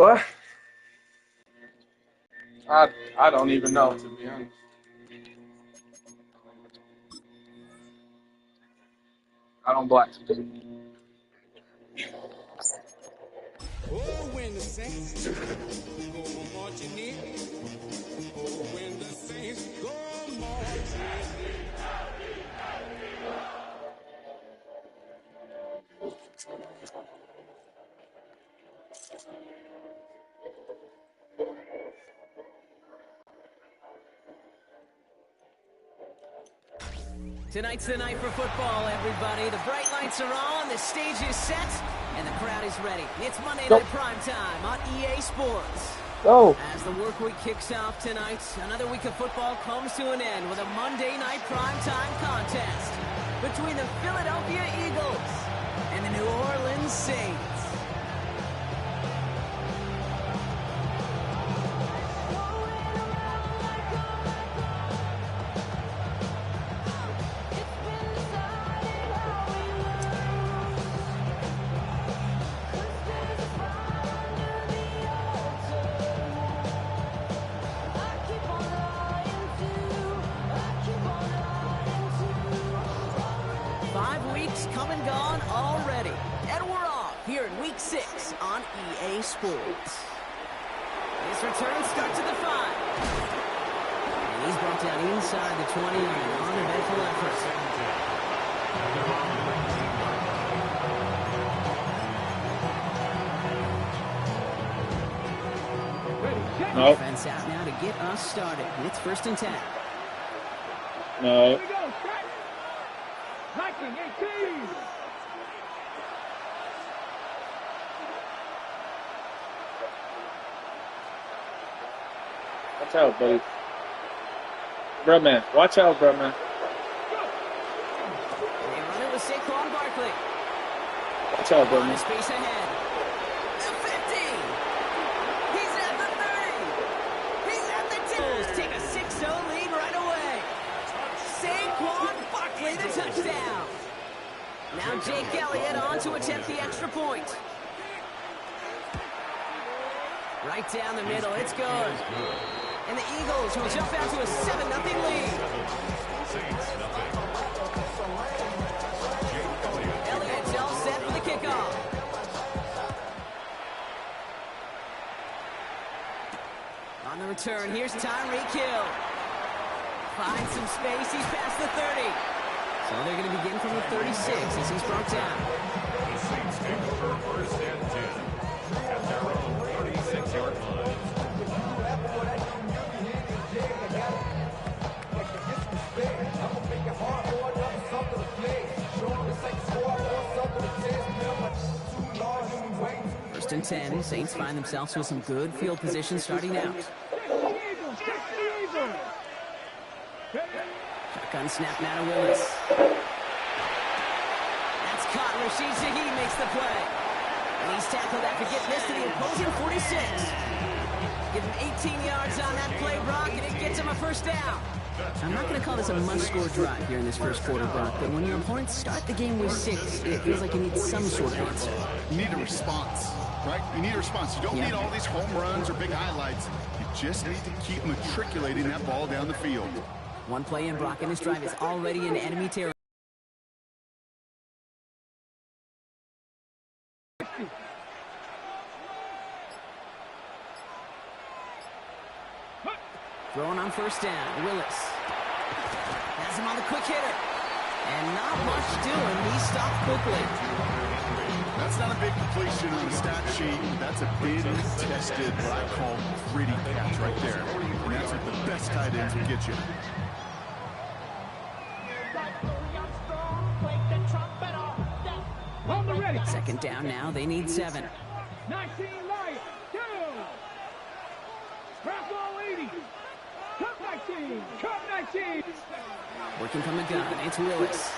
What? I don't even know, to be honest. I don't black. Oh, when the saints go marching in. Oh, when the saints go marching in. Tonight's the night for football, everybody. The bright lights are on, the stage is set, and the crowd is ready. It's Monday Night Prime Time on EA Sports. As the work week kicks off tonight, another week of football comes to an end with a Monday Night Prime Time contest between the Philadelphia Eagles and the New Orleans Saints. Come and gone already. And we're off here in Week 6 on EA Sports. This return starts at the 5. And he's brought down inside the 20 on an uneventful effort. Nope. Defense out now to get us started. It's 1st and 10. No. Watch out, buddy. Bro, man. Watch out, bro, man. They run it with Saquon Barkley. Watch out, bro, man. Space ahead. The 50. He's at the 30. He's at the 10. Take a 6-0 lead right away. Saquon Barkley, the touchdown. Now Jake Elliott on to attempt the extra point. Right down the middle, it's good. And the Eagles will jump out to a 7-0 lead. Elliott's all set for the kickoff. On the return, here's Tyreek Hill. Finds some space, he's past the 30. So they're going to begin from the 36 as he's brought down. The Saints take over 1st and 10 at their own 36-yard line. First and 10, Saints find themselves with some good field position starting out. Shotgun snap now to Willis. That's caught. Rashid Shaheed makes the play. And he's tackled after getting this to the opposing 46. Give him 18 yards on that play, Brock, and it gets him a 1st down. I'm not going to call this a must-score drive here in this 1st quarter, Brock, but when your opponents start the game with 6, it feels like you need some sort of answer. You need a response, right? You need a response. You don't need all these home runs or big highlights. You just need to keep matriculating that ball down the field. One play in, Brock, and this drive is already in enemy territory. Throwing on 1st down, Willis. Has him on the quick hitter. And not much doing. He stopped quickly. That's not a big completion on the stat sheet. That's a big, tested, what I call gritty catch right there. And that's what the best tight ends will get you. Second down now. They need 7. 19 light, 2. Scrap ball 80. Cut 19. Cut 19. Working from the gun. It's Willis.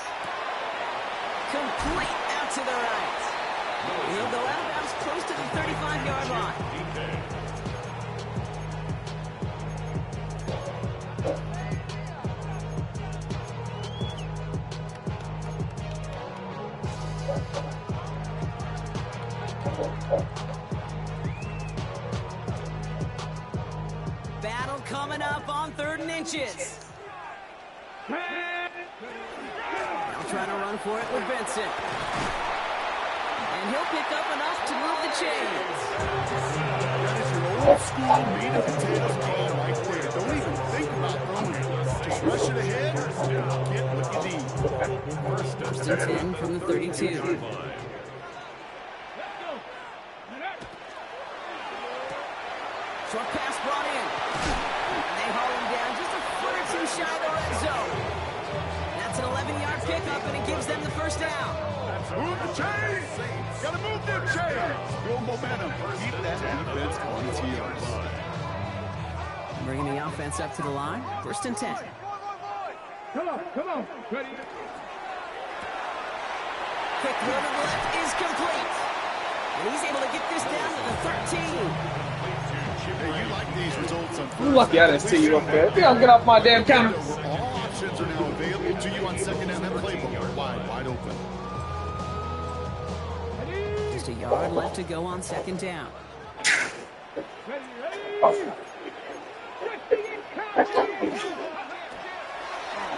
Complete out to the right. He'll go out of bounds close to the 35-yard line. coming up on 3rd and inches. Now trying to run for it with Vincent. And he'll pick up enough to move the chains. That is your old school meat and potatoes ball right there. Don't even think about throwing it. Just rush it ahead. Get what you need. First and 10 from the 32. Short pass brought in. And they haul him down just a foot or two shy of the red zone. That's an 11-yard pickup, and it gives them the first down. Move the chains! Gotta move them chains! Build momentum. Keep that defense on its heels. Bringing the offense up to the line. 1st and 10. Come on. Ready? Quick throw to the left is complete. And he's able to get this down to the 13. Hey, you like these results on You lucky I didn't see you up there. Get off my damn counter. All options are now available to you on 2nd down. That playbook wide open. Just a yard left to go on 2nd down.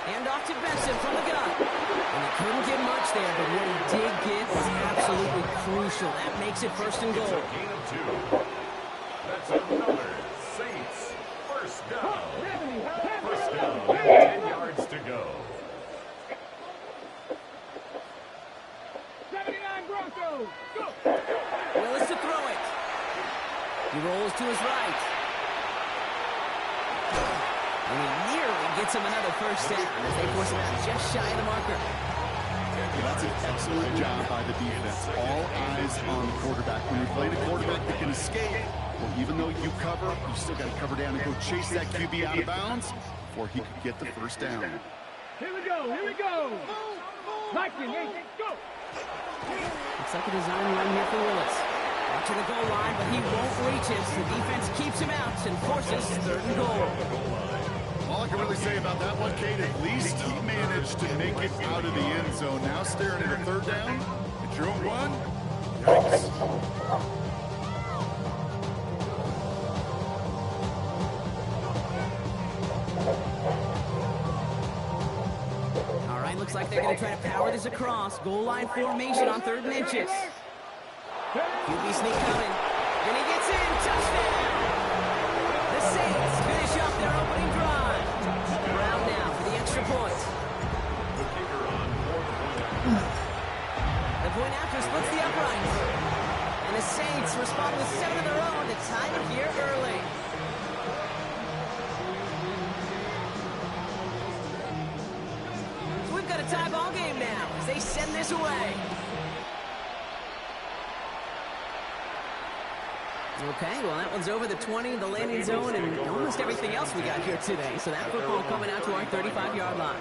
Hand off to Benson from the gun. And he couldn't get much there, but what he did get was absolutely crucial. That makes it 1st and goal. Gain of 2. That's another Saints first down. First down, 10 yards to go. 79 Broncos. Go. Willis to throw it. He rolls to his right. And he nearly gets him another first down as they force him out just shy of the marker. That's an excellent job by the defense. All eyes on the quarterback. When you're playing a quarterback that can escape, well, even though you cover, you still got to cover down and go chase that QB out of bounds before he could get the first down. Here we go. Lightning, go. Looks like a design run here for Willis. Up to the goal line, but he won't reach it. The defense keeps him out and forces 3rd and goal. All I can really say about that one, Kate, at least he managed to make it out of the end zone. Now staring at a 3rd down. It's your own one. Yikes. All right, looks like they're going to try to power this across. Goal line formation on 3rd and inches. QB sneak coming. And he gets in. Touchdown! The Saints finish off their opening drive. Brown now for the extra point. The point after splits the uprights. And the Saints respond with 7 of their own to tie it here early. So we've got a tie ball game now as they send this away. Okay, well, that one's over the 20, the landing zone, and almost everything else we got here today. So that football coming out to our 35-yard line.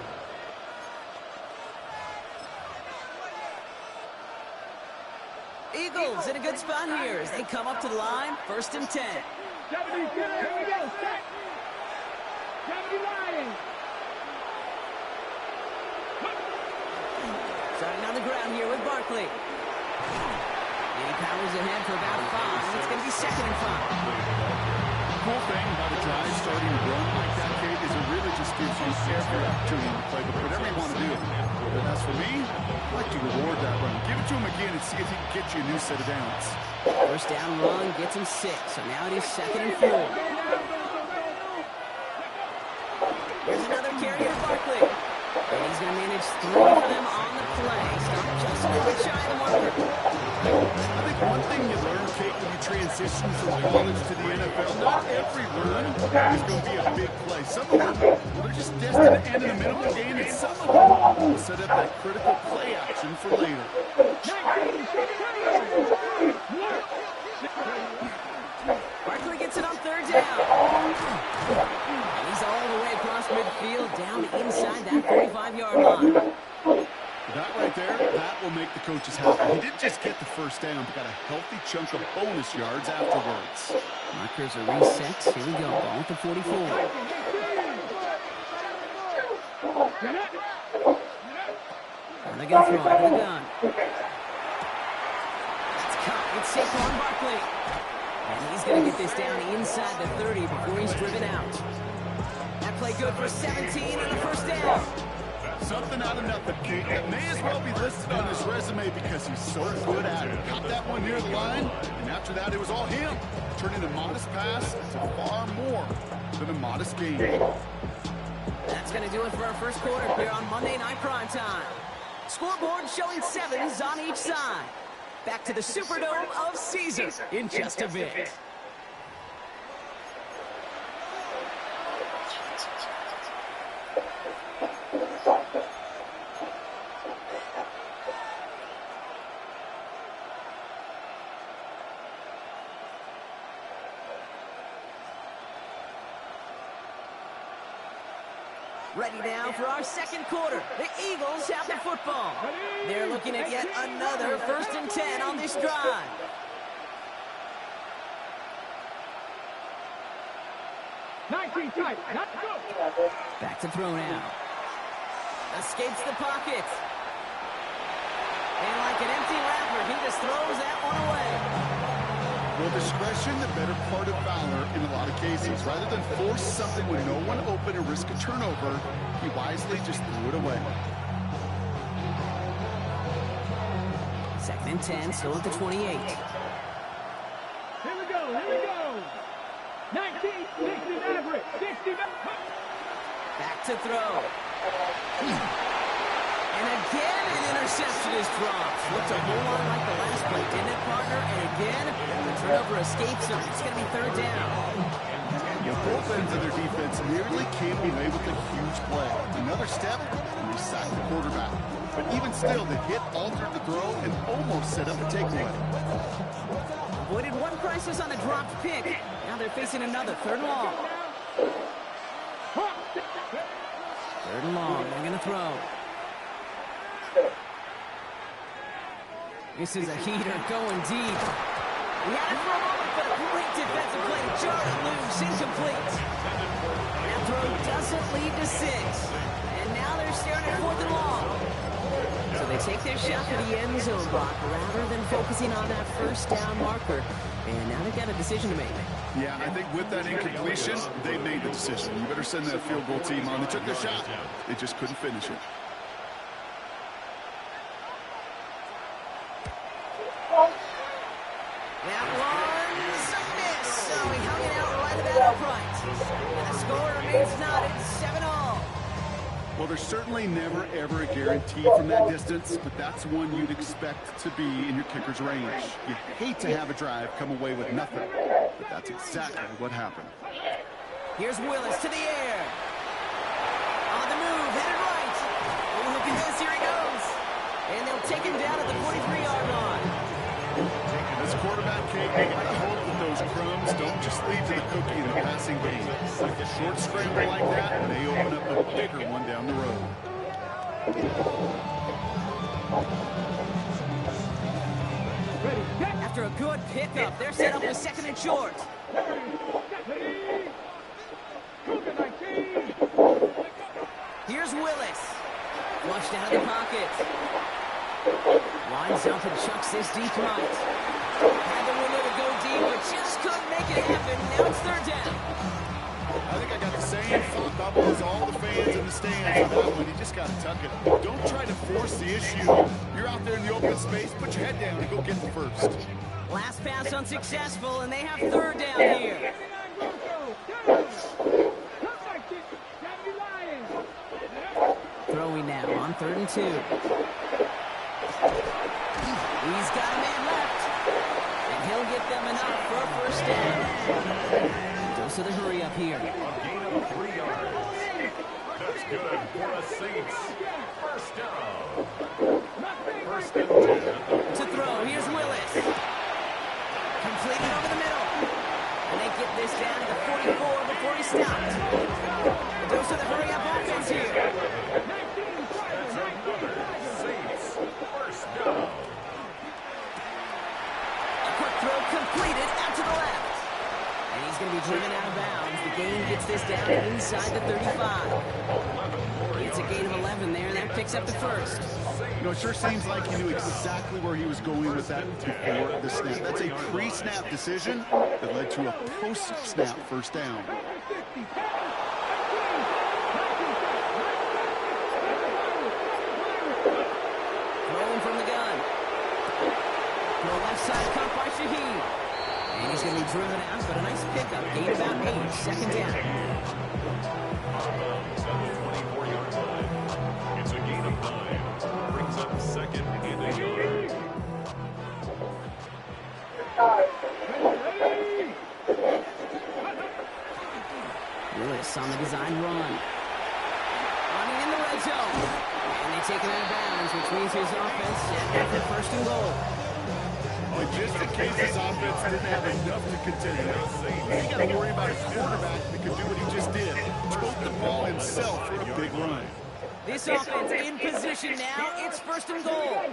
Eagles in a good spot here as they come up to the line. 1st and 10. 70, here we go. Set. 70 Lions. Starting on the ground here with Barkley. And he powers ahead for about 5. It's going to be 2nd and 5. The cool thing about a drive starting to run like that, Kate, is it really just gives you every opportunity to play whatever you want to do. But as for me, I'd like to reward that run. Give it to him again and see if he can get you a new set of downs. 1st down run gets him 6. So now it is 2nd and 4. Here's another carry to Barkley. And he's going to manage 3 for them on the play. Stop just a little bit shy of the marker. I think one thing you learn, Kate, when you transition from college to the NFL, not every run is going to be a big play. Some of them, they're just destined to end in the middle of the game, and some of them will set up that critical play action for later. Barkley gets it on 3rd down. And he's all the way across midfield, down inside that 45-yard line. That right there, that will make the coaches happy. He didn't just get the first down, but got a healthy chunk of bonus yards afterwards. Markers are reset. Here we go. Ball at the 44. And they're going to throw it to the gun. That's caught. It's Saquon Barkley. And he's going to get this down inside the 30 before he's driven out. That play good for 17 and a first down. Something out of nothing, Kate. That may as well be listed on his resume because he's so good at it. Caught that one near the line, and after that, it was all him. Turning a modest pass to far more than a modest gain. That's going to do it for our first quarter here on Monday Night Primetime. Scoreboard showing 7s on each side. Back to the Superdome of Caesar in just a bit. Ready now for our second quarter. The Eagles have the football. They're looking at yet another 1st and 10 on this drive. Back to throw now. Escapes the pocket. And like an empty wrapper, he just throws that one away. Well, discretion, the better part of valor in a lot of cases. Rather than force something with no one open and risk a turnover, he wisely just threw it away. 2nd and 10, still at the 28. Here we go. 19, 60 average, 60. Back to throw. And again, an interception is dropped. Looked a whole lot like the last play, didn't it, partner? And again, the turnover escapes him. It's going to be 3rd down. Yeah, both ends of their defense nearly came away with a huge play. Another step, and they sacked the quarterback. But even still, the hit altered the throw and almost set up a takeaway. Avoided one crisis on a dropped pick. Now they're facing another 3rd and long. 3rd and long. They're going to throw. This is a heater going deep. He had it for a moment, but a great defensive play. Jarred loose, incomplete. That throw doesn't lead to 6. And now they're staring at 4th and long. So they take their shot for the end zone block rather than focusing on that 1st down marker. And now they've got a decision to make. Yeah, I think with that incompletion, they made the decision. You better send that field goal team on. They took their shot. They just couldn't finish it. That one's a miss. So he hung it out right about upright. And the score remains knotted 7-all. Well, there's certainly never, ever a guarantee from that distance, but that's one you'd expect to be in your kicker's range. You hate to have a drive come away with nothing, but that's exactly what happened. Here's Willis to the air. On the move, headed right. Oh, look at this, here he goes. And they'll take him down at the 43-yard line. This quarterback, Kate, you gotta hope that those crumbs don't just lead to the cookie in the passing game. Like a short scramble like that, they open up a bigger one down the road. After a good pickup, they're set up with 2nd and short. Here's Willis. Flushed out of the pocket. Lines up and chucks this deep right. Had the window to go deep, but just couldn't make it happen. Now it's 3rd down. I think I got the same thought bubble as all the fans in the stands for that one. You just got to tuck it. Don't try to force the issue. You're out there in the open space, put your head down and go get the first. Last pass unsuccessful, and they have 3rd down here. Throwing now on 3rd and 2. He's got a man left, and he'll get them enough for a 1st down. Goes to the hurry up here. A gain of 3 yards. That's good for the Saints. 1st down. 1st and 10. To throw, here's Willis. Completed over the middle. And they get this down to the 44 before he stopped. Goes to the hurry up offense here. That's another Saints 1st down. A quick throw completed out to the left. And he's He's going to be driven out of bounds. The gain gets this down inside the 35. It's a gain of 11 there, and that picks up the first. You know, it sure seems like he knew exactly where he was going with that before the snap. That's a pre-snap decision that led to a post-snap first down. Throwing from the gun. To the left side, caught by Shaheed. And he's going to be driven out, but a nice pickup. Gain about 8, second down. It's a gain of 9. Brings up second and a yard. Willis on the design run. Running in the red zone. And they take him out of bounds, which means his offense set for first and goal. But just in case his offense didn't have enough to contend with, he got to worry about a quarterback that could do what he just did. Tote the ball himself for a big run. This offense in position now. It's first and goal.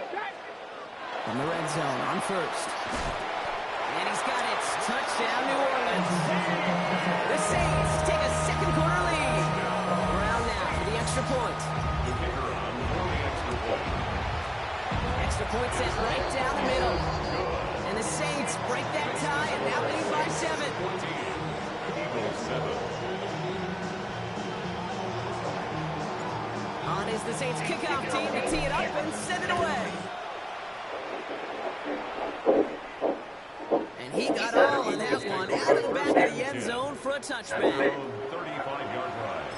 From the red zone on first. And he's got it. Touchdown, New Orleans. The Saints take a second quarter lead. Brown now for the extra point. Extra point set right down the middle. And the Saints break that tie and now lead by 7. On is the Saints kickoff team to tee it up and send it away. And he got all of that one out of the back of the end zone for a touchback. 35-yard drive.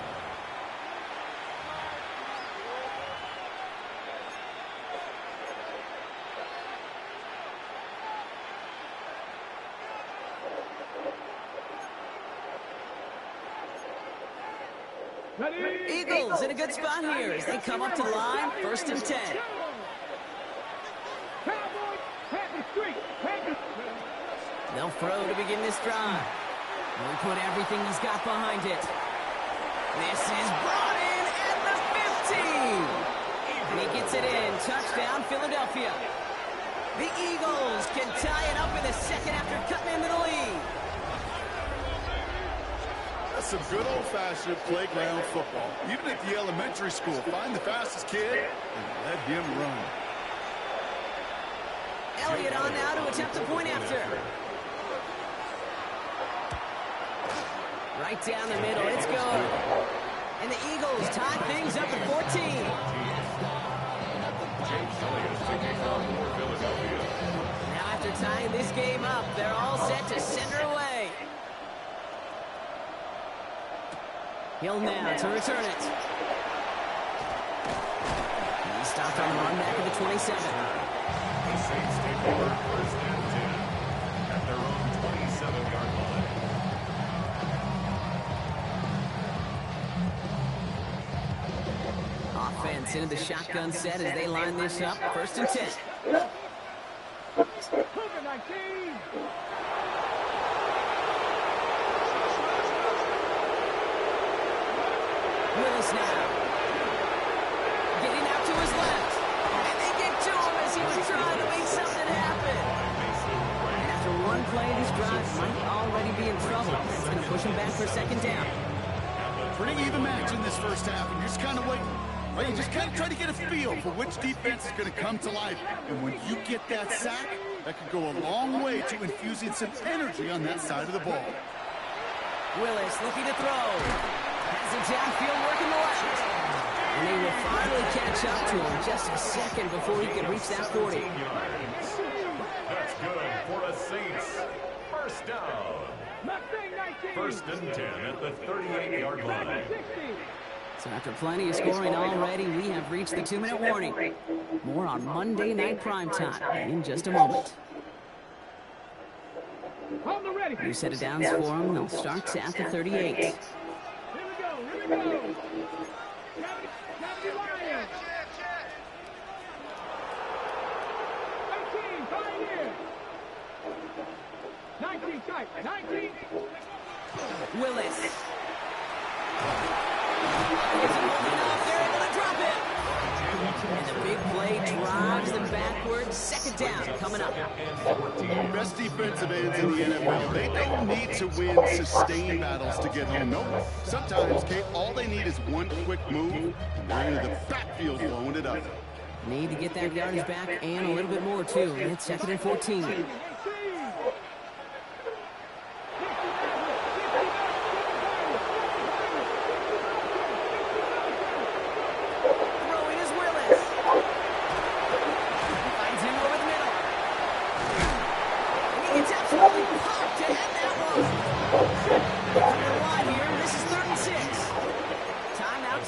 Eagles in a good spot here as they come up to line, first and 10. They'll throw to begin this drive. And we put everything he's got behind it. This is brought in at the 15. And he gets it in. Touchdown, Philadelphia. The Eagles can tie it up in the second after cutting into the lead. That's some good old-fashioned playground football. Even at the elementary school, find the fastest kid and let him run. Elliott on now to attempt the point after. Right down the middle, it's good. And the Eagles tie things up at 14. Now after tying this game up, they're all set to send her away. Hill now to return it. He stopped on the run back of the 27. The Saints take over first and 10 at their own 27-yard line. Offense into the shotgun set as they line this up. First and 10. Willis now. Getting out to his left. And they get to him as he was trying to make something happen. And after one play, this drive might already be in trouble. It's going to push him back for second down. Pretty even match in this first half, and you're just kind of waiting. Right? You just kind of try to get a feel for which defense is going to come to life. And when you get that sack, that could go a long way to infusing some energy on that side of the ball. Willis looking to throw. Has it downfield working the left. And they will finally catch up to him just a second before he can reach that 40. That's good for a Saints. First down. First and 10 at the 38-yard line. So after plenty of scoring already, we have reached the 2-minute warning. More on Monday Night Primetime in just a moment. New set of downs for them. They'll start at the 38. Here we go. Cavity Lions. 18, 5 years. 19, tight. 19. Willis. Isn't holding off. They're able to drop it. And the big play play, drives them backwards. Second down coming up. Best defensive ends in the NFL. They don't need to win sustained battles to get home. Nope. Sometimes, Kate, all they need is one quick move, and they're into the backfield blowing it up. Need to get that yardage back and a little bit more, too. It's 2nd and 14.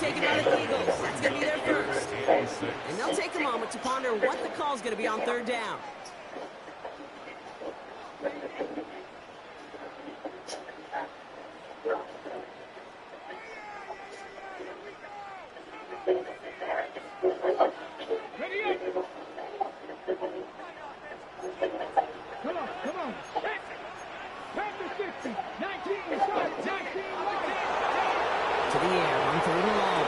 Taken by the Eagles. That's going to be their first. And they'll take a moment to ponder what the call is going to be on 3rd down. Ready up. Come on, come on. Back to 60. 19, start. 19, to the air on 3rd and long.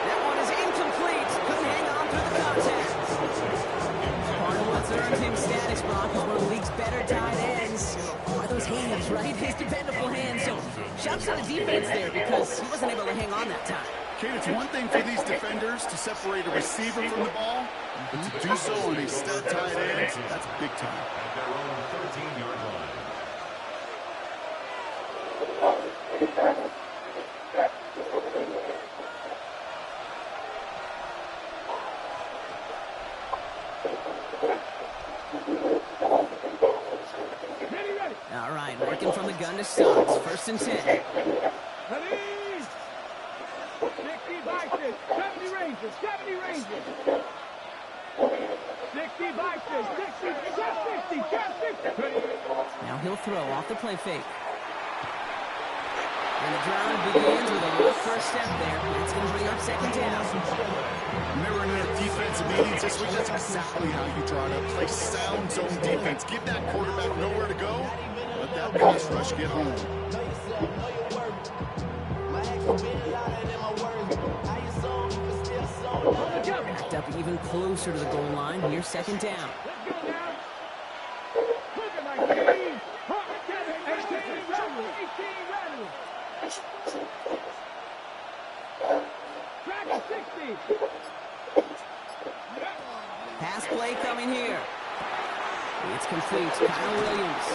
That one is incomplete. Couldn't hang on through the contact. Part of what's earned him status, Brock, is one of the league's better tight ends. Are those hands, right? His dependable hands. So shouts to the defense there because he wasn't able to hang on that time. Kate, it's one thing for these defenders to separate a receiver from the ball, but to do so on a stud tight end, that's big time. At their own 13-yard line. All right, working from the gun to start. 1st and 10. ready. 60 Vikings. 70 Rangers. 70 Rangers. 60 Vikings. 60. 50. 50. Now he'll throw off the play fake. And the drive begins with a rough first step there. That's going to bring up 2nd down. When they were in their defensive meetings this week, that's exactly how you draw it up. Play sound zone defense. Give that quarterback nowhere to go. Let that pass rush get home. Backed up even closer to the goal line. Here's 2nd down. Let's go now. Look at my team. 18 ready. 18 ready. Track of 60. Pass play coming here. It's complete. Kyle Williams.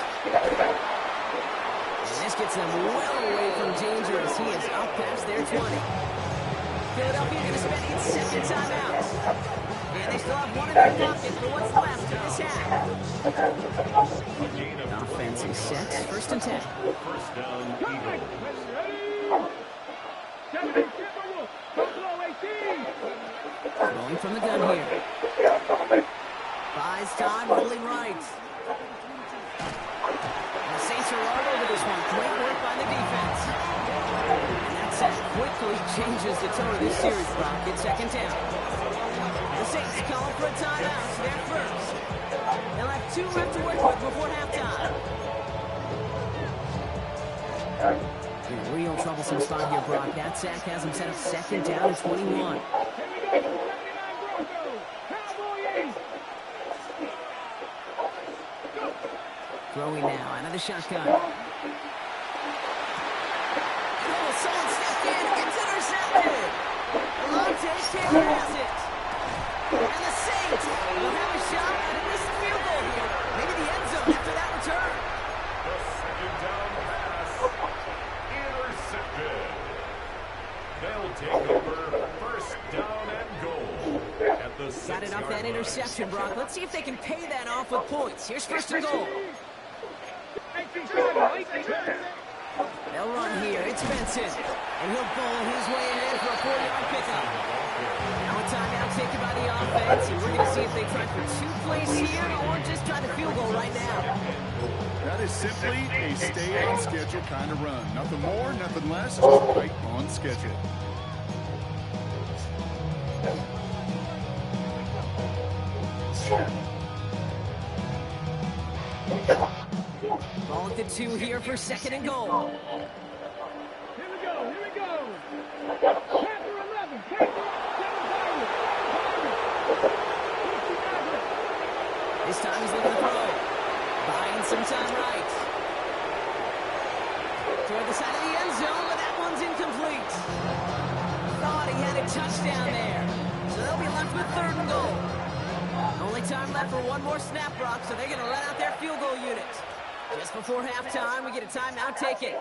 And this gets them well away from danger as he is up past their 20. Philadelphia going to spend its 2nd timeout. And they still have one in their pocket for what's left of this half. Offense is set. 1st and 10. First down, Eagles. Throwing from the gun here. Buys time, rolling right. And the Saints are all over this one. Great work by the defense. And that set quickly changes the tone of this series, Brock. It's 2nd down. The Saints calling for a timeout. They're first. They'll have 2 left to work with before halftime. In a real troublesome spot here, Brock. That sack has him set up 2nd down and 21. Throwing now, out of the shotgun. Oh, someone stepped in. It's intercepted. Alontae Taylor has it. And the Saints will have a shot at a missed field goal here. Maybe the end zone after that return. The 2nd down pass. Intercepted. They'll take over 1st down and goal. At the 6-yard Got it off that interception, Brock. Let's see if they can pay that off with points. Here's 1st and goal. They'll run here. It's Benson. And he'll bowl his way in for a 4-yard pickup. Now a timeout taken by the offense. And we're going to see if they try for 2 plays here or just try the field goal right now. That is simply a stay on schedule kind of run. Nothing more, nothing less, just right on schedule. Ball at the 2 here for 2nd and goal. Here we go. Panther 11. Panther 7. This time he's looking to throw. Buying some time right. Toward the side of the end zone, but that one's incomplete. Thought he had a touchdown there. So they'll be left with 3rd and goal. Only time left for one more snap, Brock, so they're going to run out their field goal unit. Just before halftime, we get a timeout taken.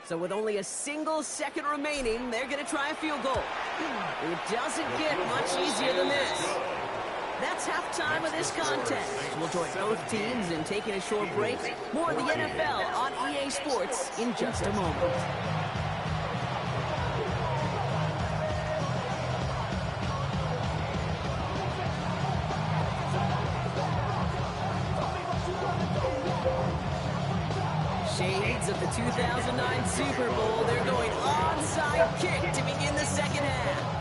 So with only a single second remaining, they're going to try a field goal. It doesn't get much easier than this. That's halftime of this contest. We'll join both teams in taking a short break. More of the NFL on EA Sports in just a moment. Shades of the 2009 Super Bowl. They're going onside kick to begin the second half.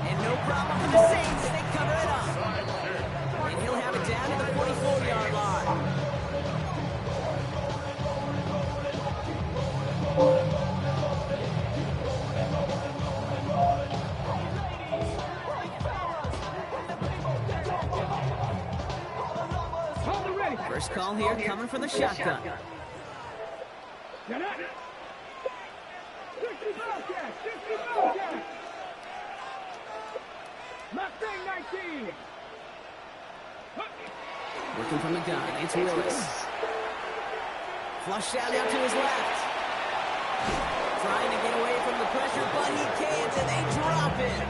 And no problem for the Saints. They cover it up. And he'll have it down to the 44-yard line. First call here coming from the shotgun. Working from the gun, it's Willis. Flush out now to his left. Trying to get away from the pressure, but he can't, and they drop it.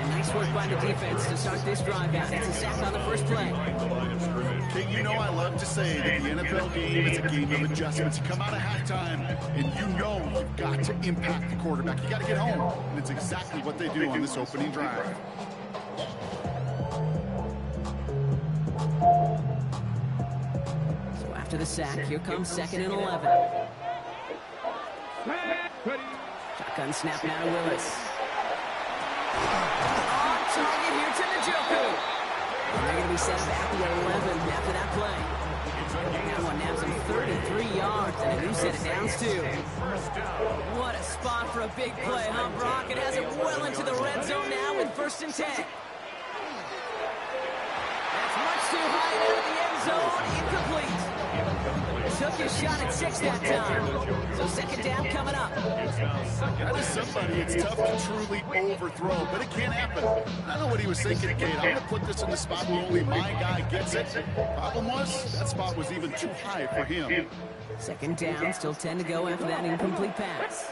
And nice work by the defense to start this drive out. It's a sack on the first play. Kate, you know I love to say that the NFL game is a game of adjustments. You come out of halftime, and you know you've got to impact the quarterback. You got to get home, and it's exactly what they do on this opening drive. So after the sack, here comes 2nd and 11. Shotgun snap now to Willis. On target here to Njoku. And they're going to be set back to 11 after that play. That one naps him 33 yards, and a new set of downs, too. What a spot for a big play, huh, Brock? It has it well into the red zone now with 1st and 10. That's much too high and out of the end zone. Incomplete. Took his shot at 6 that time. So 2nd down coming up. That is somebody it's tough to truly overthrow, but it can happen. I don't know what he was thinking, Kate. I'm going to put this in the spot where only my guy gets it. Problem was, that spot was even too high for him. 2nd down, still 10 to go after that incomplete pass.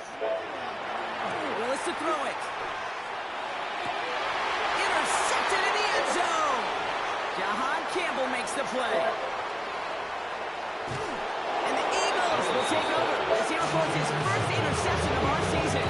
Willis to throw it. Intercepted in the end zone. Jahan Campbell makes the play. And the Eagles will take over as he reports his first interception of our season.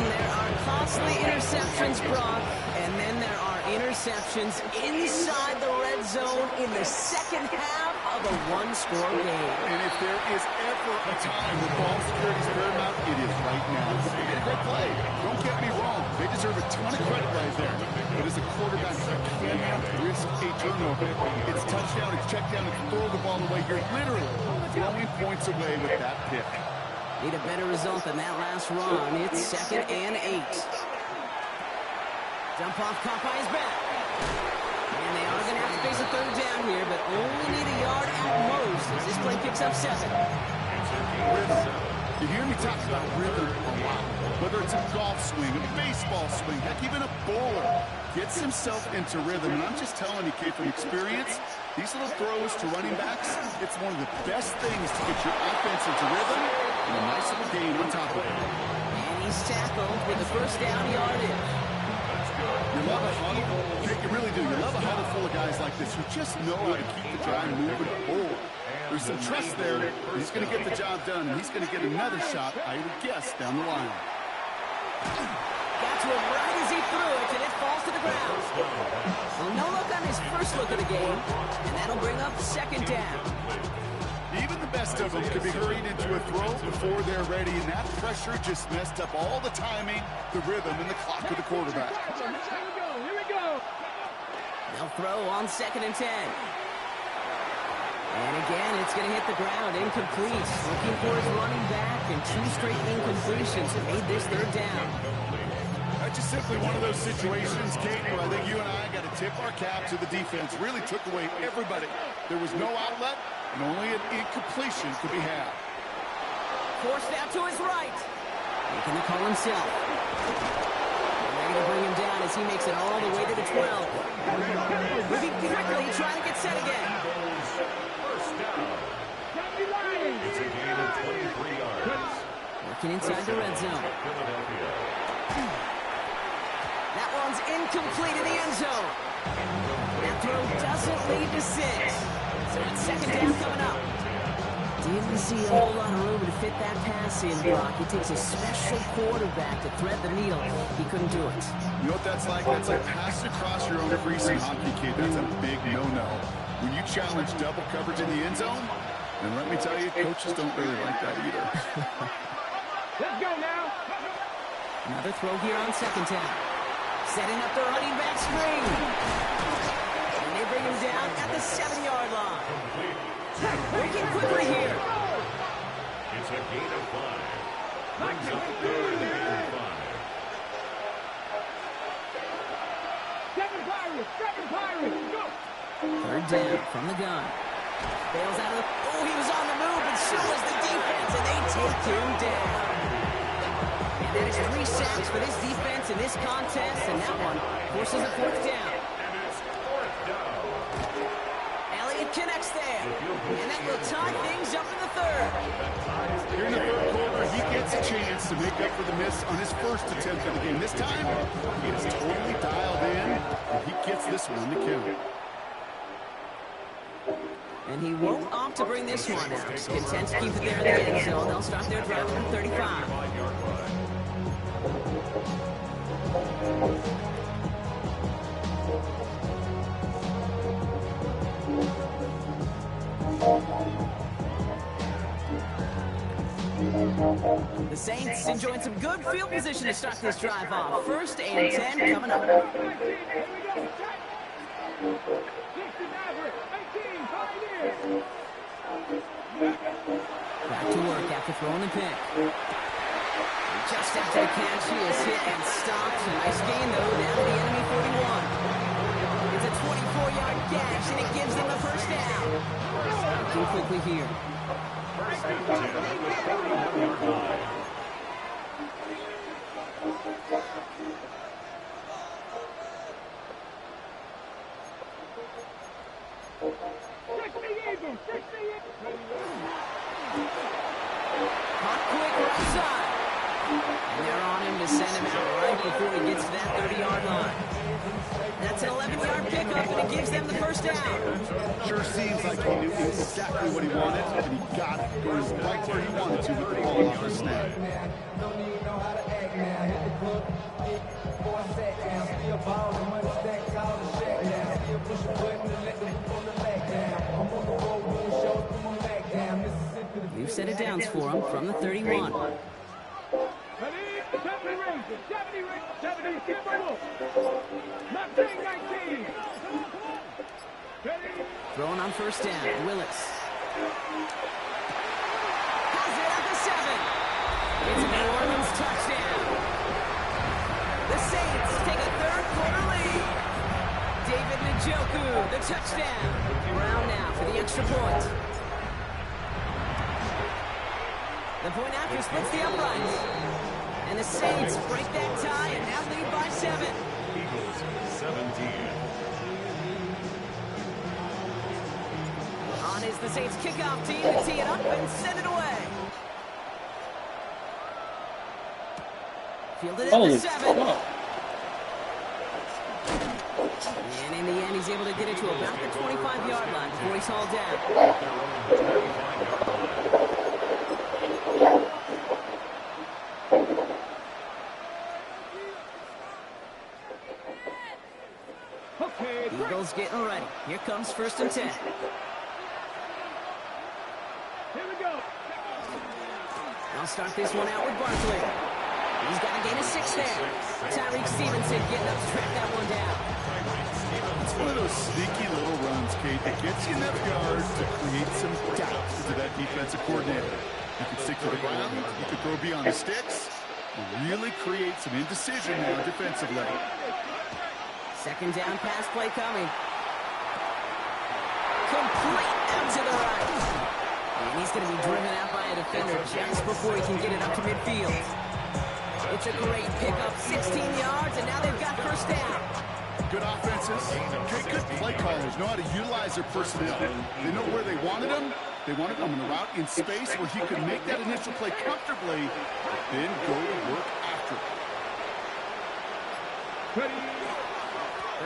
There are costly interceptions, Brock, and then there are interceptions inside the red zone in the second half of a one-score game. And if there is ever a time where ball security is paramount, it is right now. They did a great play. Don't get me wrong. They deserve a ton of credit right there. But as a quarterback, you cannot risk a turnover. It's touchdown, it's check down, it's throw the ball away. You're literally throwing points away with that pick. Need a better result than that last run. It's 2nd and 8. Jump off caught by his back. And they are going to have to face a 3rd down here, but only need a yard at most as this play picks up 7. Rhythm. You hear me talk about rhythm a lot. Whether it's a golf swing, a baseball swing, heck, even a bowler gets himself into rhythm. And I'm just telling you, Kate, from experience, these little throws to running backs, it's one of the best things to get your offense into rhythm and a nice little gain on top of it. And he's tackled with the 1st down yardage. You love a huddle, Kate, you really do. You love a huddle full of guys like this who just know how to keep the drive moving forward. There's some trust there. He's going to get the job done, and he's going to get another shot, I would guess, down the line. Got to him right as he threw it, and it falls to the ground. Well, no look on his first look of the game, and that'll bring up 2nd down. Even the best of them can be hurried into a throw before they're ready, and that pressure just messed up all the timing, the rhythm, and the clock of the quarterback. Here we go. They'll throw on 2nd and 10. And again, it's going to hit the ground, incomplete. Looking for his running back, and 2 straight incompletions have made this 3rd down. That's just simply one of those situations, Kate, where I think you and I got to tip our cap to the defense. Really took away everybody. There was no outlet, and only an incompletion could be had. Forced out to his right. Making the call himself. They're going to bring him down as he makes it all the way to the 12. Moving quickly, trying to get set again. First down. It's a gain of 23 yards. Working inside the red zone. Philadelphia. That one's incomplete in the end zone. That throw doesn't lead to 6. So it's 2nd down coming up. Didn't see a whole lot of room to fit that pass in, Brock. It takes a special quarterback to thread the needle. He couldn't do it. You know what that's like? That's like passing across your own crease in hockey, kid. That's a big no-no. When you challenge double coverage in the end zone, and let me tell you, coaches don't really like that either. Let's go now. Another throw here on 2nd down. Setting up the running back screen. And they bring him down at the 7-yard line. Working quickly here. It's a gain of 5. Brings up 3rd and 5. 7 Pirates, go. 3rd down from the gun. Bails out of the... Oh, he was on the move, and so was the defense, and they take him down. And that is 3 sacks for this defense in this contest, and that one forces a 4th down. And it's 4th down. Elliott connects there, and that will tie things up in the 3rd. Here in the 3rd quarter, he gets a chance to make up for the miss on his first attempt of the game. This time, he is totally dialed in, and he gets this one to count. And he won't opt to bring this one out. Content to keep it there in the end zone. They'll start their drive at the 35. 5-yard line. The Saints enjoying some good field position to start this drive off. 1st and 10 coming up. Back to work after throwing the pick. Just after the catch, he is hit and stopped. A nice gain, though, down to the enemy 41. It's a 24-yard gash, and it gives them the 1st down. Working quickly here. 1st and 10 at the 41-yard line. Hot quick right side. And they're on him to send him out right before he gets to that 30-yard line. That's an 11-yard pickup, and it gives them the 1st down. Sure seems like he knew exactly what he wanted, and he got it. He was right where he wanted to with the ball off the snap. We've set it downs for him from the 31. 19. Throwing on 1st down, Willis. Has it at the 7. It's a New Orleans touchdown. The Saints take a 3rd quarter lead. David Njoku, the touchdown. Brown now for the extra point. The point after splits the uprights. And the Saints break that tie and now lead by 7. Eagles 17. On is the Saints kickoff team to tee it up and send it away. Fielded at the 7. And in the end, he's able to get it to about the 25-yard line before he's hauled down. Eagles getting ready. Here comes 1st and 10. Here we I'll start this one out with Barkley. He's got a gain of 6 there. Tyreek Stevenson getting up to track that one down. It's one of those sneaky little runs, Kate, that gets you enough yards to create some doubt to that defensive coordinator. You can stick to the ground, you can throw beyond the sticks, and really create some indecision there defensively. Second down pass play coming. Complete out to the right. And he's going to be driven out by a defender just before he can get it up to midfield. It's a great pickup, 16 yards, and now they've got first down. Good offenses, good play callers know how to utilize their personnel. They know where they wanted them. They wanted them in a route in space where he could make that initial play comfortably, but then go to work after it.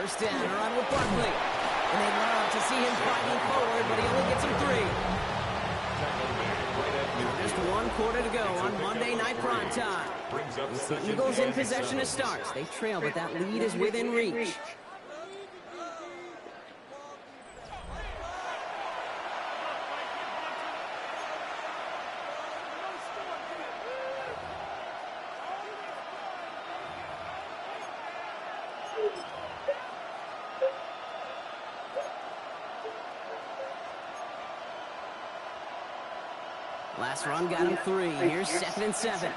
First down, a run with Barkley. And they love to see him fighting forward, but he only gets him 3. Just 1 quarter to go on Monday Night Primetime. The Eagles in possession to start. They trail, but that lead is within reach. Last run got him 3. Here's 2nd and 7.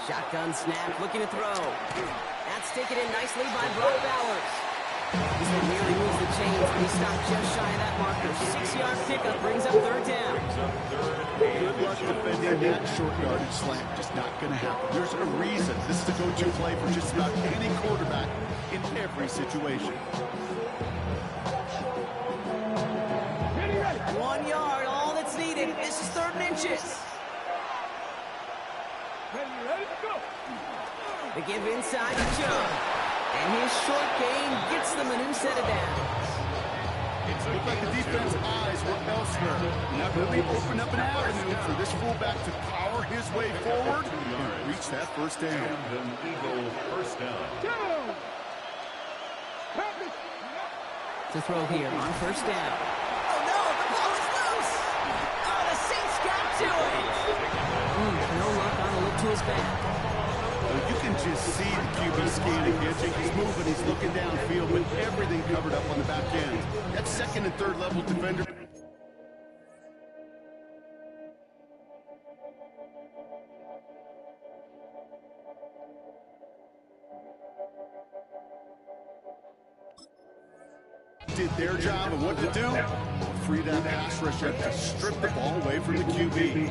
Shotgun snap, looking to throw. That's taken in nicely by Brock Bowers. This one really moves the chains, but he stopped just shy of that marker. 6-yard pickup brings up 3rd down. Good luck defending that short yardage slant. Just not going to happen. There's a reason this is the go-to play for just about any quarterback in every situation. 1 yard, all that's needed. This is 3rd and inches. The give inside to Joe. And his short gain gets them a new set of downs. It looked like the defense eyes were elsewhere. And that really opened up an avenue for this fullback to power his way forward and reach that first down. Eagle first down. To throw here on first down. Oh no, the ball is loose. Oh, the Saints got to it. No luck on the look to his back. You can just see the QB scanning, catching. He's moving, he's looking downfield, but everything covered up on the back end. That 2nd and 3rd level defender. Did their job of what to do. Free that pass rusher to strip the ball away from the QB.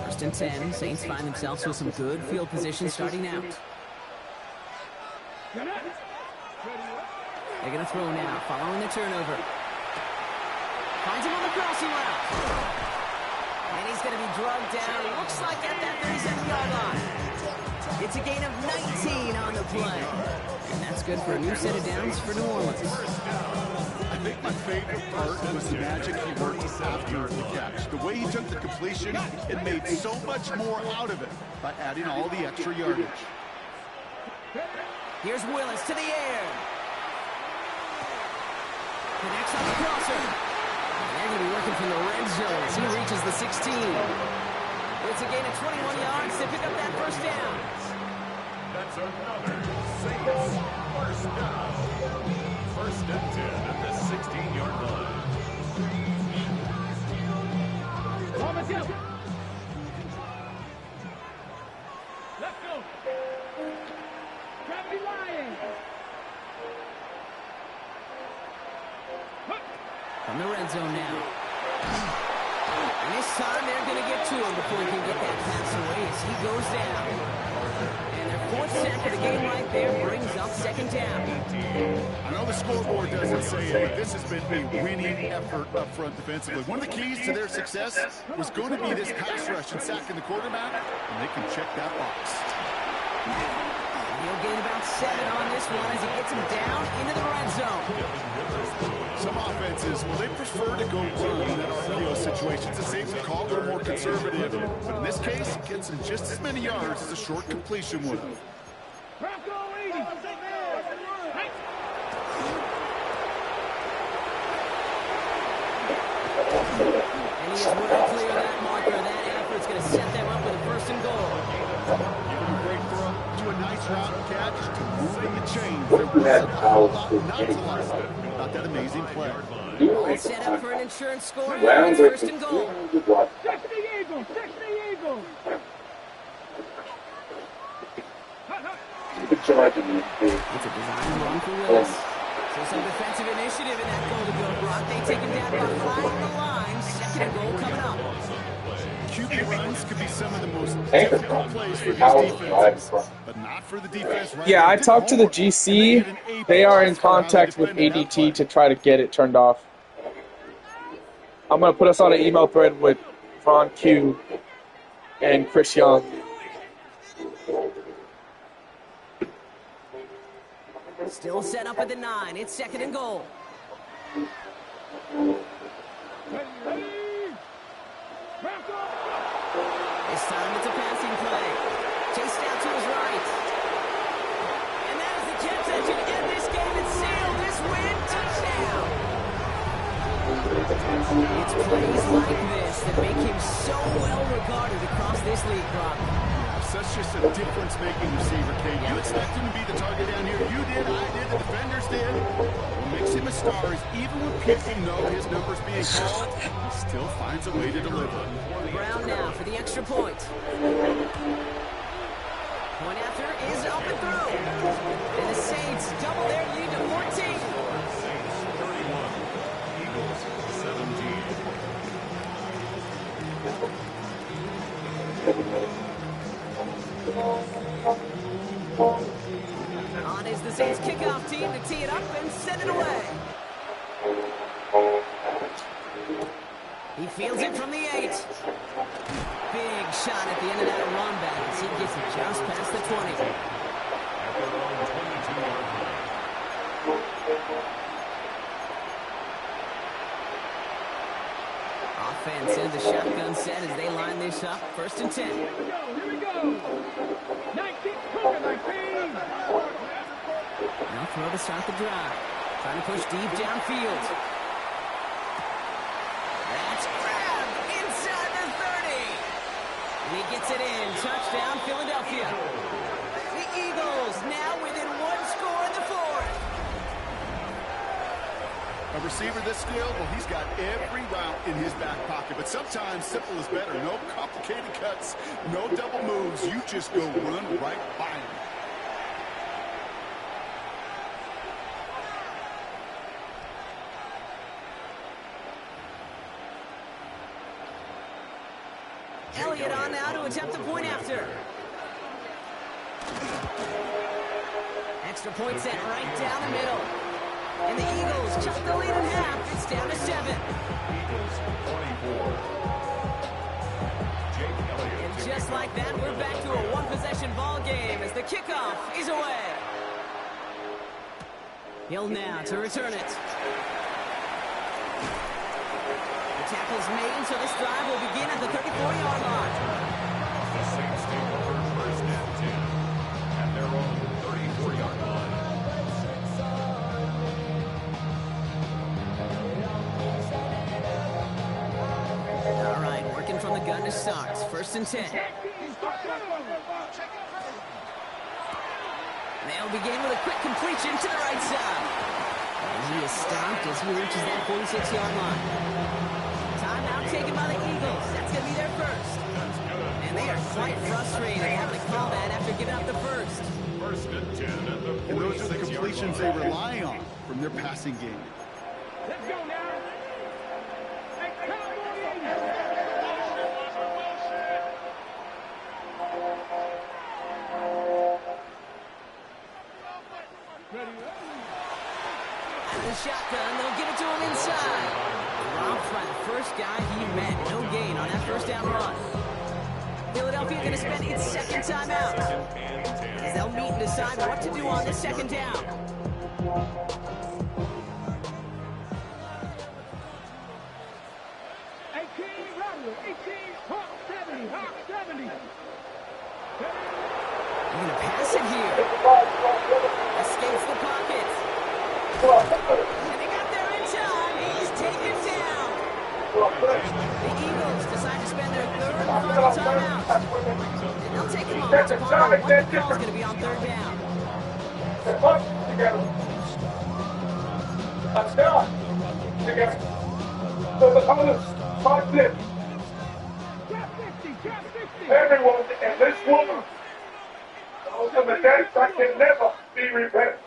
First and 10, Saints find themselves with some good field position starting out. They're going to throw now, following the turnover. Finds him on the crossing route. And he's going to be drugged down. It looks like at that 37-yard line. It's a gain of 19 on the play. And that's good for a new set of downs for New Orleans. I think my favorite part was the magic he worked after the catch. The way he took the completion and made so much more out of it by adding all the extra yardage. Here's Willis to the air. Connects on the crosser. They're going to be working from the red zone as he reaches the 16. It's a gain of 21 yards to pick up that first down. That's another Saints first down. First and 10 at the 16-yard line. Let's go. Gravity Lion. From the red zone now. And this time they're going to get to him before he can get that pass away as he goes down. And their 4th sack of the game right there brings up 2nd down. I know the scoreboard doesn't say it, but this has been a winning effort up front defensively. One of the keys to their success was going to be this pass rush and sacking the quarterback, and they can check that box. He'll gain about 7 on this one as he gets him down into the red zone. Some offenses, well, they prefer to go run in that RPO situations. The safety call a little more conservative, but in this case, it gets him just as many yards as a short completion would. He is well clear of that marker. That effort's going to set them up with a first and goal. Give him a great throw to a nice route and catch to moving the chains. There was a lot not to like about that amazing play. All set up for an insurance score. It's first and goal. 60 Eagles! 60 Eagles! It's a design run for Willis. So some defensive initiative in that goal to go. Brock, they take him down behind the line. Second and goal coming up. QB runs could be some of the most difficult plays for these defenses, but not for the defense. Right, Yeah, I talked to the GC. They are in contact with ADT to try to get it turned off. I'm going to put us on an email thread with Ron Q and Chris Young. Still set up at the 9. It's second and goal. This time it's a passing play. Chased out to his right. And that is the Jets that should end this game and seal this win. Touchdown. It's plays like this that make him so well regarded across this league, Brock. Such just a difference-making receiver, Kate. You expect him to be the target down here. You did, I did, the defenders did. What makes him a star is even when people know his number's being called, he still finds a way to deliver. Brown now for the extra point. Point after is up and through. And the Saints double their lead to 14. Saints 31, Eagles 17. On is the Saints kickoff team to tee it up and send it away. He fields it from the 8. Big shot at the end of that run back as he gets it just past the 20. At their own 22-yard line. Offense in the shotgun set as they line this up. First and 10. Here we go! 19, Cougar 19! Now throw to start the drive. Trying to push deep downfield. That's grabbed inside the 30. And he gets it in. Touchdown, Philadelphia. The Eagles now within one score in the fourth. A receiver this skilled, well, he's got every route in his back pocket, but sometimes simple is better. No complicated cuts, no double moves. You just go run right by him. Elliott on now to attempt a point after. Extra point set right down the middle. And the Eagles cut the lead in half. It's down to 7. Eagles 24. Jake Elliott. And just like that, we're back to a one-possession ball game as the kickoff is away. Hill now to return it. The tackle's made, so this drive will begin at the 34-yard line. The Saints take over first and 10 at their own 34-yard line. All right, working from the gun to start. First and 10. They'll begin with a quick completion to the right side. And he is stopped as he reaches that 46-yard line. Timeout taken by the Eagles. That's going to be their first. And they are quite frustrated having to call that after giving up the first. First and 10 at the 46-yard line. And those are the completions they rely on from their passing game. Let's go now! Hey, Cowboys! Out of the shotgun, they'll give it to him inside. Dropped by the first guy he met. No gain on that first down run. Philadelphia going to spend its second timeout. As they'll meet and decide what to do on this second down. They're going to pass it here. Escapes the pocket. And they got there in time. He's taken down. The Eagles decide to spend their third and final timeout. And they'll take them off to ponder what the call is going to be on third down. So the opponents fight this. Everyone in this room knows the mistakes that can never be repaired.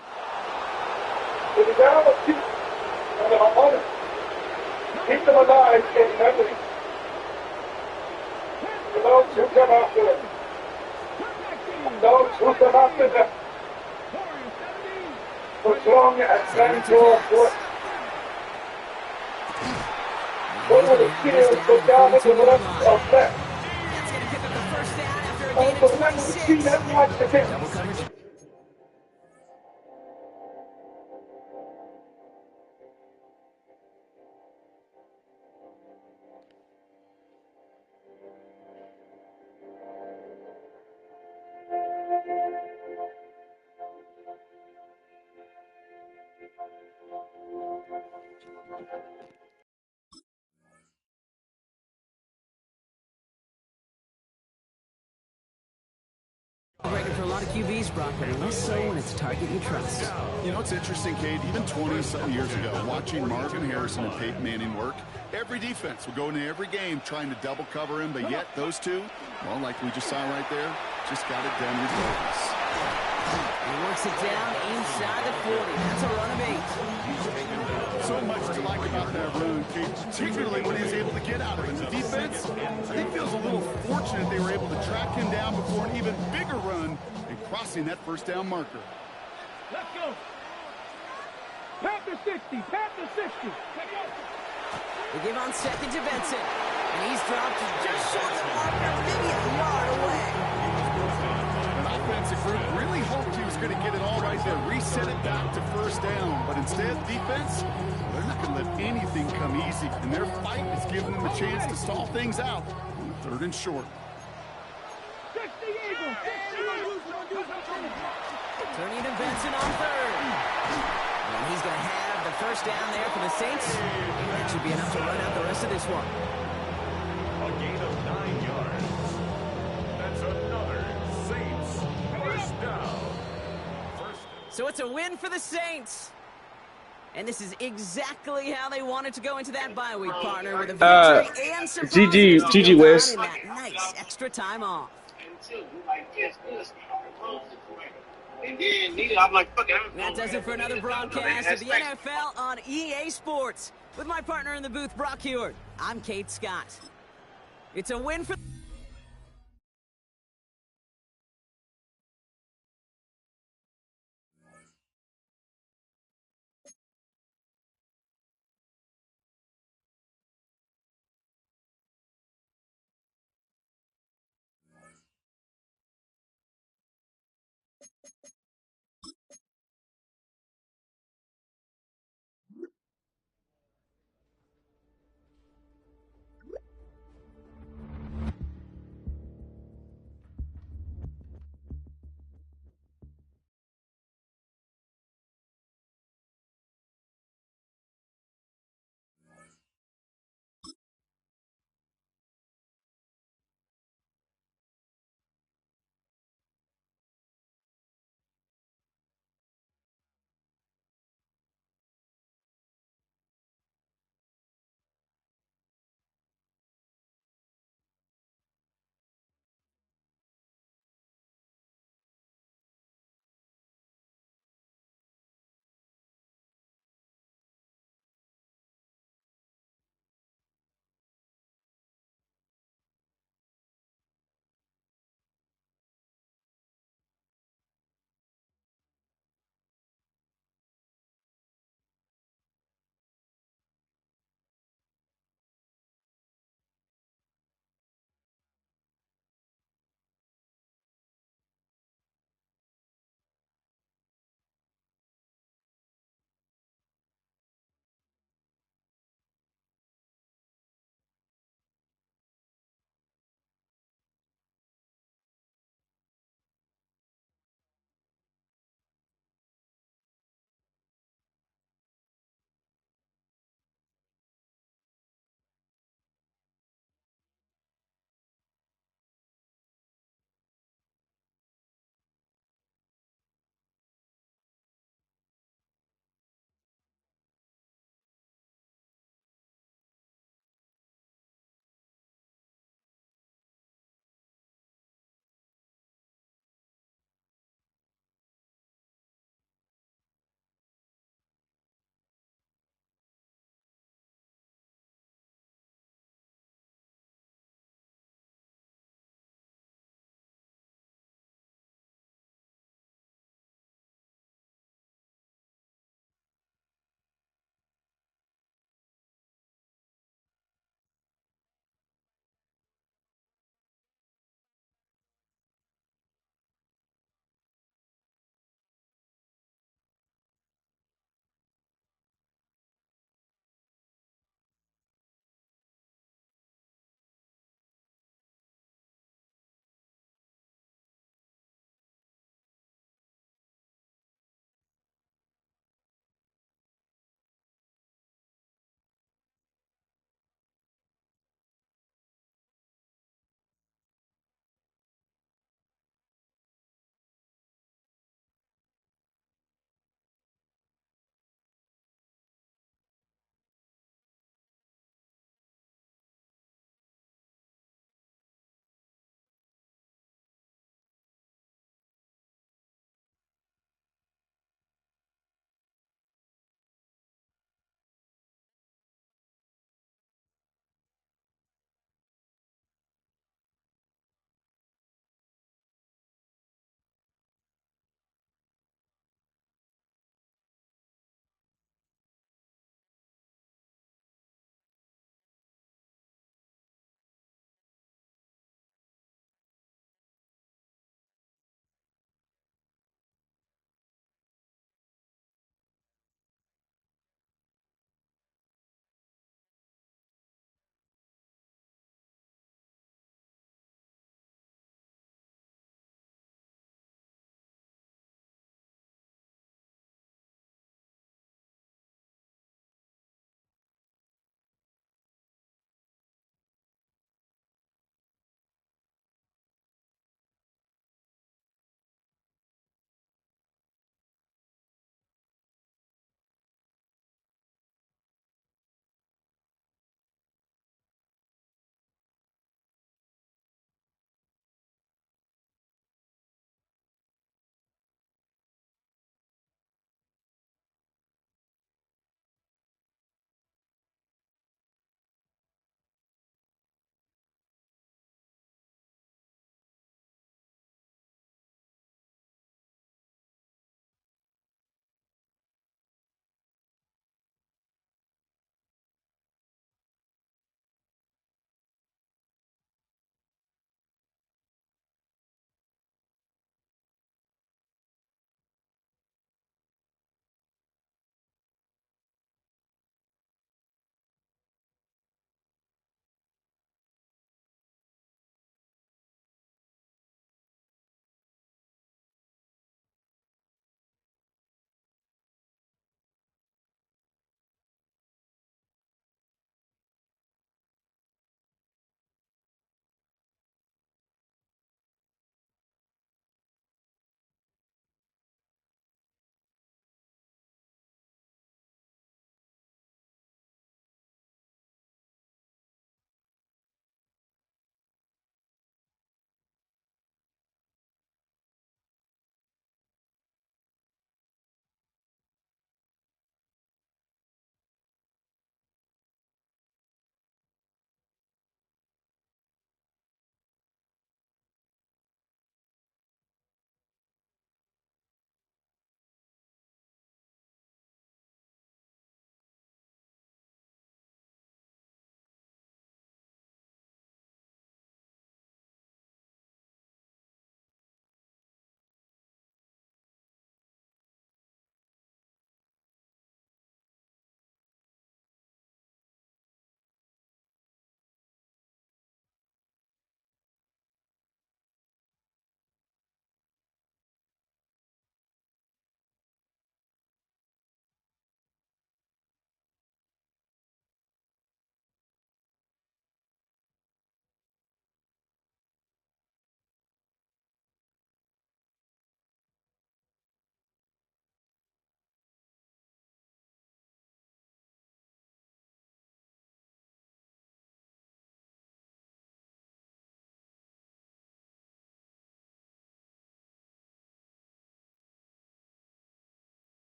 To the down of keep and the opponents, keep them alive in memory. For those who come after them, those who come after them, push long and stand for work. Over the shield, go down at the left of left. That's going to pick up the first down after a Oh, gain so of let me 26. see that watch the kick. Double coverage. Record for a lot of QBs, Brock, but less so when it's a target you trust. You know, it's interesting, Cade, even 20-some years ago, watching Marvin Harrison and Peyton Manning work, every defense would go into every game trying to double cover him, but yet those two, well, like we just saw right there, just got it done regardless. He works it down inside the 40. That's a run of 8. So much to like about that run, Cade, particularly what he was able to get out of it. The defense, I think, feels a little fortunate they were able to track him down before an even bigger run and crossing that first down marker. Let's go. Pat the 60. Pat the 60. They give on second to Benson. And he's dropped just short of the marker, maybe a yard away. The offensive group really hoped he was going to get it all right there, reset it back to first down. But instead, defense, they're not going to let anything come easy. And their fight is giving them a chance to stall things out on third and short. 60 Eagles. 60 Turning to Benson on third. And he's going to have the first down there for the Saints. That should be enough to run out the rest of this one. A gain of 9 yards. That's another Saints first down. So it's a win for the Saints. And this is exactly how they wanted to go into that bye week, partner, with a victory and some GG Wiz. that nice extra time off. That does it for another broadcast of the NFL on EA Sports. With my partner in the booth, Brock Heward, I'm Kate Scott. It's a win for...